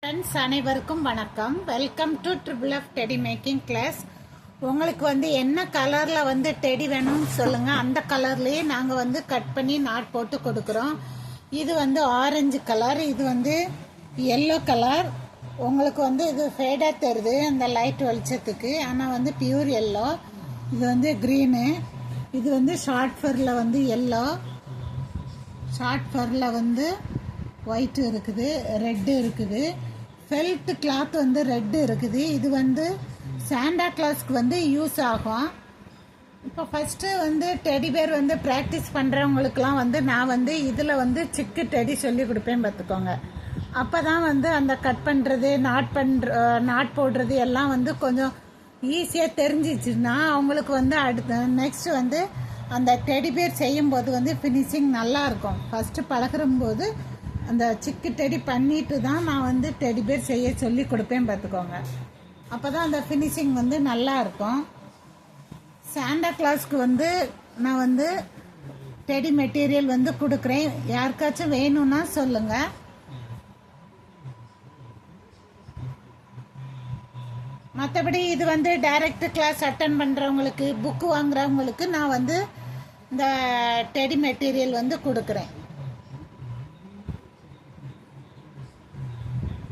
Friends அனைவருக்கும் வணக்கம். Welcome to triple F teddy making class. உங்களுக்கு என்ன கலரில் டெடி வேணும்னு சொல்லுங்கள். அந்த கலர்லேயே நாங்கள் கட் பண்ணி நாட் போட்டு கொடுக்குறோம். இது ஆரஞ்சு கலர், இது எல்லோ கலர். உங்களுக்கு இது ஃபேடாக தருது அந்த லைட் வெளிச்சத்துக்கு, ஆனால் பியூர் எல்லோ. இது க்ரீனு. இது ஷார்ட் ஃபரில் எல்லோ, ஷார்ட் ஃபரில் ஒயிட் இருக்குது, ரெட்டு இருக்குது. ஃபெல்ட் கிளாத் ரெட்டு இருக்குது. இது சாண்டா கிளாஸ்க்கு யூஸ் ஆகும். இப்போ ஃபஸ்ட்டு டெடி பேர் ப்ராக்டிஸ் பண்ணுறவங்களுக்குலாம் நான் இதில் சிக்கு டெடி சொல்லி கொடுப்பேன் பார்த்துக்கோங்க. அப்போ தான் அந்த கட் பண்ணுறது, நாட் போடுறது எல்லாம் கொஞ்சம் ஈஸியாக தெரிஞ்சிச்சுன்னா அவங்களுக்கு அடுத்த நெக்ஸ்ட் அந்த டெடி பேர் செய்யும்போது ஃபினிஷிங் நல்லாயிருக்கும். ஃபஸ்ட்டு பழகும்போது அந்த சிக்கு டெடி பண்ணிட்டு தான் நான் டெடி பேர் செய்ய சொல்லி கொடுப்பேன் பார்த்துக்கோங்க. அப்போ தான் அந்த ஃபினிஷிங் நல்லா இருக்கும். சாண்டா கிளாஸ்க்கு நான் டெடி மெட்டீரியல் கொடுக்குறேன். யாருக்காச்சும் வேணும்னா சொல்லுங்கள். மற்றபடி இது டைரக்ட் கிளாஸ் அட்டன் பண்ணுறவங்களுக்கு, புக்கு வாங்குறவங்களுக்கு நான் இந்த டெடி மெட்டீரியல் கொடுக்குறேன்.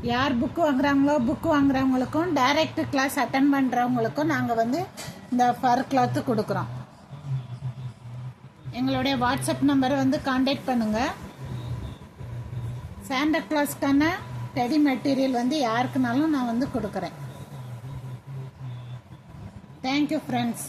யார் புக்கு வாங்குறவங்களுக்கும் டைரக்ட் கிளாஸ் அட்டன் பண்ணுறவங்களுக்கும் நாங்கள் இந்த ஃபர் கிளாத்து கொடுக்குறோம். எங்களுடைய வாட்ஸ்அப் நம்பரை காண்டாக்ட் பண்ணுங்கள். சாண்டா கிளாஸ்க்கான டெடி மெட்டீரியல் யாருக்குனாலும் நான் கொடுக்குறேன். Thank you friends.